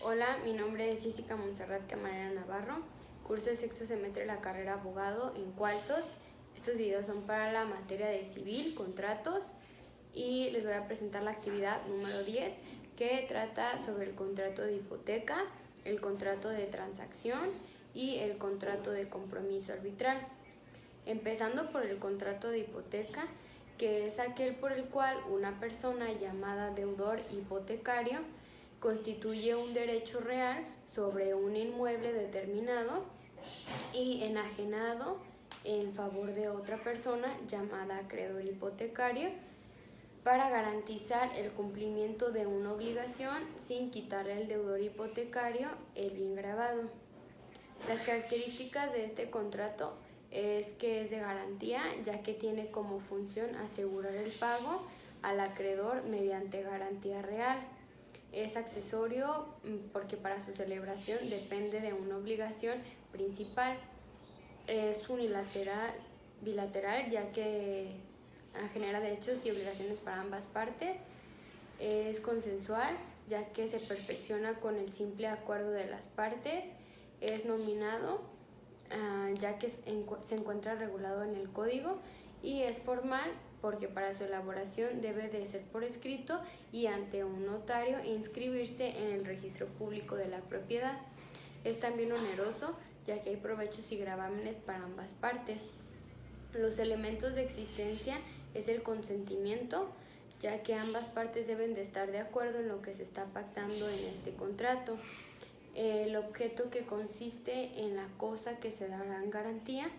Hola, mi nombre es Jessica Montserrat Camarena Navarro, curso el sexto semestre de la carrera abogado en Cualtos. Estos videos son para la materia de civil, contratos, y les voy a presentar la actividad número 10 que trata sobre el contrato de hipoteca, el contrato de transacción y el contrato de compromiso arbitral. Empezando por el contrato de hipoteca, que es aquel por el cual una persona llamada deudor hipotecario constituye un derecho real sobre un inmueble determinado y enajenado en favor de otra persona llamada acreedor hipotecario para garantizar el cumplimiento de una obligación sin quitarle al deudor hipotecario el bien grabado. Las características de este contrato es que es de garantía, ya que tiene como función asegurar el pago al acreedor mediante garantía real. Es accesorio porque para su celebración depende de una obligación principal. Es bilateral, ya que genera derechos y obligaciones para ambas partes. Es consensual, ya que se perfecciona con el simple acuerdo de las partes. Es nominado, ya que se encuentra regulado en el código, y es formal porque para su elaboración debe de ser por escrito y ante un notario e inscribirse en el registro público de la propiedad. Es también oneroso, ya que hay provechos y gravámenes para ambas partes. Los elementos de existencia es el consentimiento, ya que ambas partes deben de estar de acuerdo en lo que se está pactando en este contrato. El objeto, que consiste en la cosa que se dará en garantía,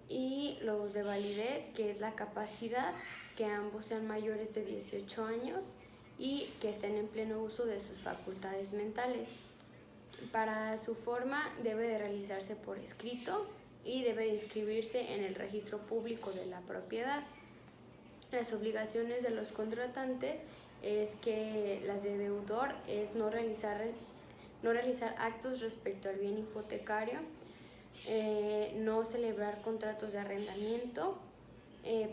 y los de validez, que es la capacidad, que ambos sean mayores de 18 años y que estén en pleno uso de sus facultades mentales. Para su forma debe de realizarse por escrito y debe de inscribirse en el registro público de la propiedad. Las obligaciones de los contratantes es que las de deudor es no realizar actos respecto al bien hipotecario, no celebrar contratos de arrendamiento,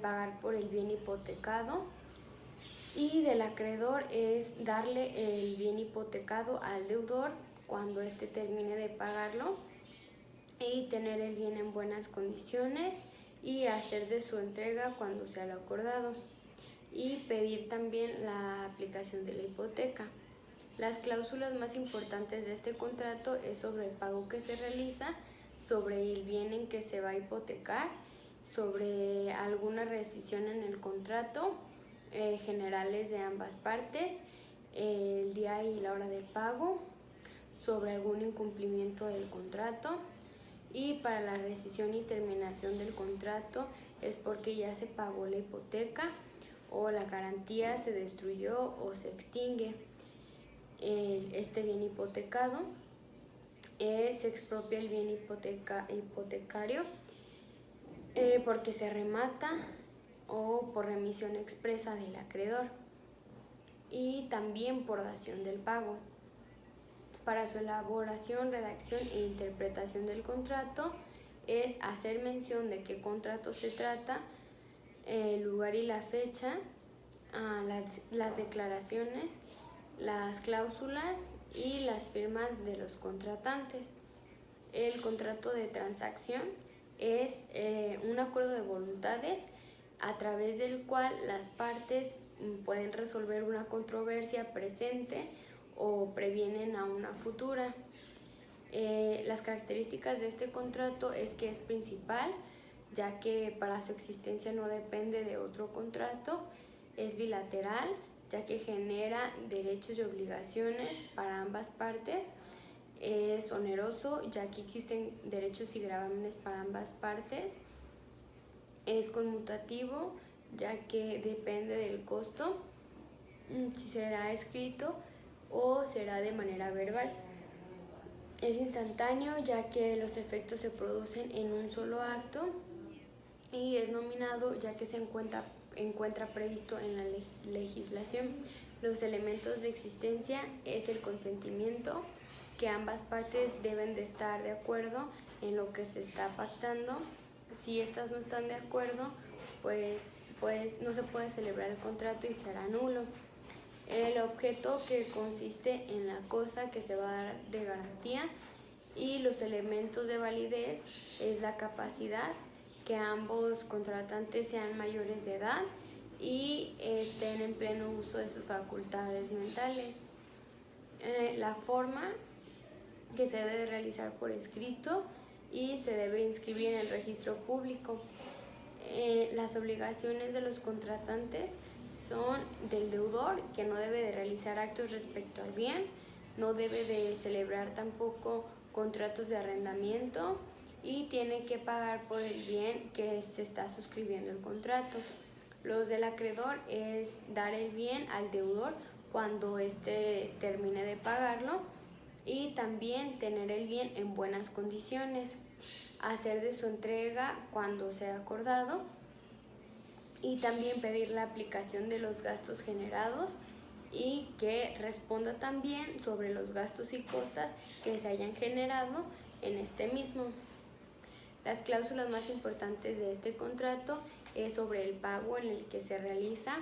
pagar por el bien hipotecado, y del acreedor es darle el bien hipotecado al deudor cuando éste termine de pagarlo y tener el bien en buenas condiciones y hacer de su entrega cuando sea lo acordado, y pedir también la aplicación de la hipoteca. Las cláusulas más importantes de este contrato es sobre el pago que se realiza, sobre el bien en que se va a hipotecar, sobre alguna rescisión en el contrato, generales de ambas partes, el día y la hora del pago, sobre algún incumplimiento del contrato, y para la rescisión y terminación del contrato es porque ya se pagó la hipoteca o la garantía se destruyó o se extingue este bien hipotecado. Se expropia el bien hipotecario porque se remata o por remisión expresa del acreedor, y también por dación del pago. Para su elaboración, redacción e interpretación del contrato es hacer mención de qué contrato se trata, el lugar y la fecha, las declaraciones, las cláusulas y las firmas de los contratantes. El contrato de transacción es un acuerdo de voluntades a través del cual las partes pueden resolver una controversia presente o previenen a una futura. Las características de este contrato es que es principal, ya que para su existencia no depende de otro contrato. Es bilateral, ya que genera derechos y obligaciones para ambas partes. Es oneroso, ya que existen derechos y gravámenes para ambas partes. Es conmutativo, ya que depende del costo, si será escrito o será de manera verbal. Es instantáneo, ya que los efectos se producen en un solo acto, y es nominado, ya que se encuentra previsto en la legislación. Los elementos de existencia es el consentimiento, que ambas partes deben de estar de acuerdo en lo que se está pactando. Si estas no están de acuerdo, pues no se puede celebrar el contrato y será nulo. El objeto que consiste en la cosa que se va a dar de garantía y los elementos de validez es la capacidad, que ambos contratantes sean mayores de edad y estén en pleno uso de sus facultades mentales. La forma, que se debe de realizar por escrito y se debe inscribir en el registro público. Las obligaciones de los contratantes son del deudor, que no debe de realizar actos respecto al bien, no debe de celebrar tampoco contratos de arrendamiento y tiene que pagar por el bien que se está suscribiendo el contrato. Los del acreedor es dar el bien al deudor cuando éste termine de pagarlo y también tener el bien en buenas condiciones, hacer de su entrega cuando sea acordado y también pedir la aplicación de los gastos generados y que responda también sobre los gastos y costas que se hayan generado en este mismo. Las cláusulas más importantes de este contrato es sobre el pago en el que se realiza,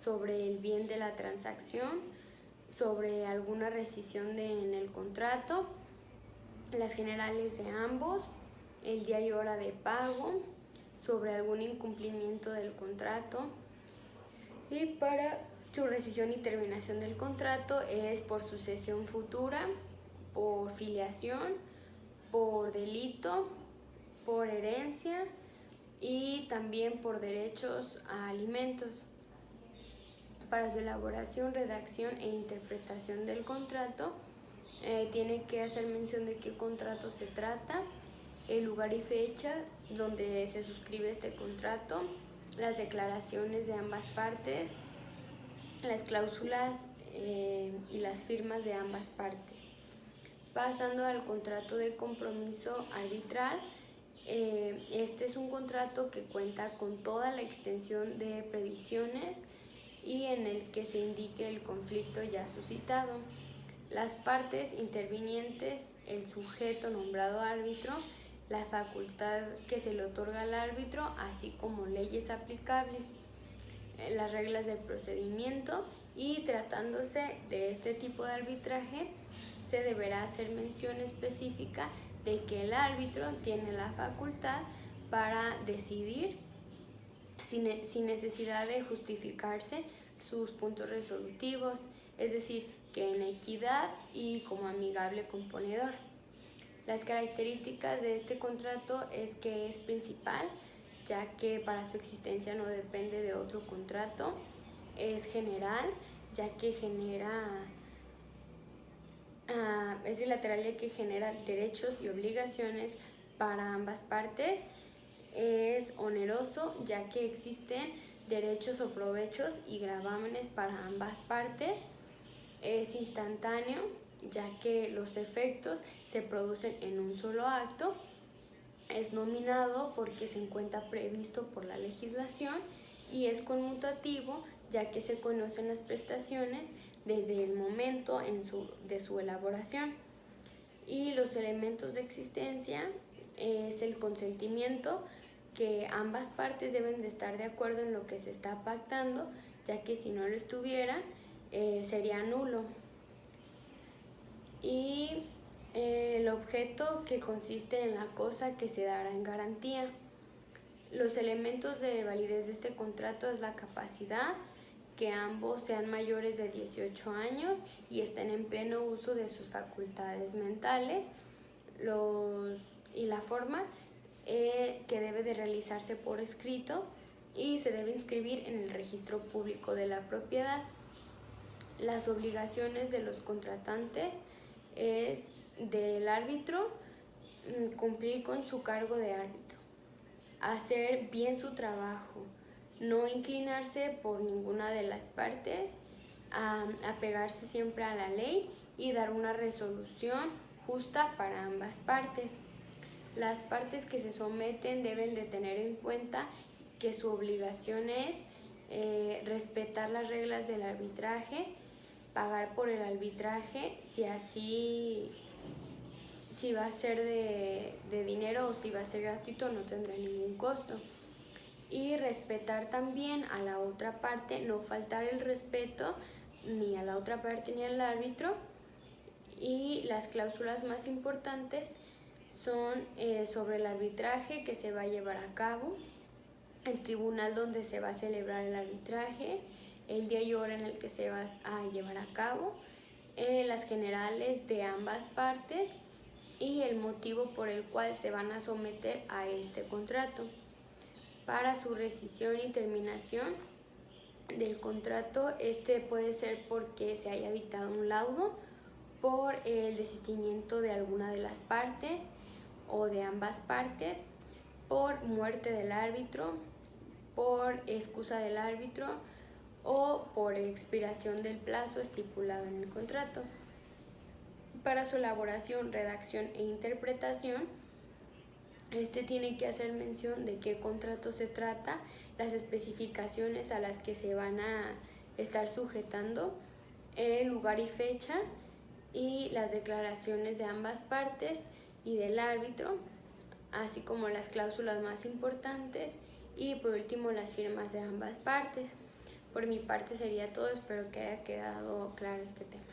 sobre el bien de la transacción, sobre alguna rescisión en el contrato, las generales de ambos, el día y hora de pago, sobre algún incumplimiento del contrato. Y para su rescisión y terminación del contrato es por sucesión futura, por filiación, por delito, por herencia y también por derechos a alimentos. Para su elaboración, redacción e interpretación del contrato, tiene que hacer mención de qué contrato se trata, el lugar y fecha donde se suscribe este contrato, las declaraciones de ambas partes, las cláusulas y las firmas de ambas partes. Pasando al contrato de compromiso arbitral, este es un contrato que cuenta con toda la extensión de previsiones y en el que se indique el conflicto ya suscitado. Las partes intervinientes, el sujeto nombrado árbitro, la facultad que se le otorga al árbitro, así como leyes aplicables, las reglas del procedimiento y tratándose de este tipo de arbitraje, se deberá hacer mención específica de que el árbitro tiene la facultad para decidir sin necesidad de justificarse sus puntos resolutivos, es decir, que en equidad y como amigable componedor. Las características de este contrato es que es principal, ya que para su existencia no depende de otro contrato, es general, ya que es bilateral, ya que genera derechos y obligaciones para ambas partes, es oneroso, ya que existen derechos o provechos y gravámenes para ambas partes, es instantáneo, ya que los efectos se producen en un solo acto, es nominado porque se encuentra previsto por la legislación y es conmutativo, ya que se conocen las prestaciones desde el momento de su elaboración. Y los elementos de existencia es el consentimiento, que ambas partes deben de estar de acuerdo en lo que se está pactando, ya que si no lo estuvieran sería nulo. Y el objeto, que consiste en la cosa que se dará en garantía. Los elementos de validez de este contrato es la capacidad, que ambos sean mayores de 18 años y estén en pleno uso de sus facultades mentales, y la forma, que debe de realizarse por escrito y se debe inscribir en el registro público de la propiedad. Las obligaciones de los contratantes es del árbitro cumplir con su cargo de árbitro, hacer bien su trabajo, no inclinarse por ninguna de las partes, apegarse siempre a la ley y dar una resolución justa para ambas partes. Las partes que se someten deben de tener en cuenta que su obligación es respetar las reglas del arbitraje, pagar por el arbitraje, si va a ser de dinero o si va a ser gratuito, no tendrá ningún costo. Y respetar también a la otra parte, no faltar el respeto ni a la otra parte ni al árbitro. Y las cláusulas más importantes son sobre el arbitraje que se va a llevar a cabo, el tribunal donde se va a celebrar el arbitraje, el día y hora en el que se va a llevar a cabo, las generales de ambas partes y el motivo por el cual se van a someter a este contrato. Para su rescisión y terminación del contrato, este puede ser porque se haya dictado un laudo, por el desistimiento de alguna de las partes o de ambas partes, por muerte del árbitro, por excusa del árbitro o por expiración del plazo estipulado en el contrato. Para su elaboración, redacción e interpretación, tiene que hacer mención de qué contrato se trata, las especificaciones a las que se van a estar sujetando, el lugar y fecha y las declaraciones de ambas partes y del árbitro, así como las cláusulas más importantes y por último las firmas de ambas partes. Por mi parte sería todo, espero que haya quedado claro este tema.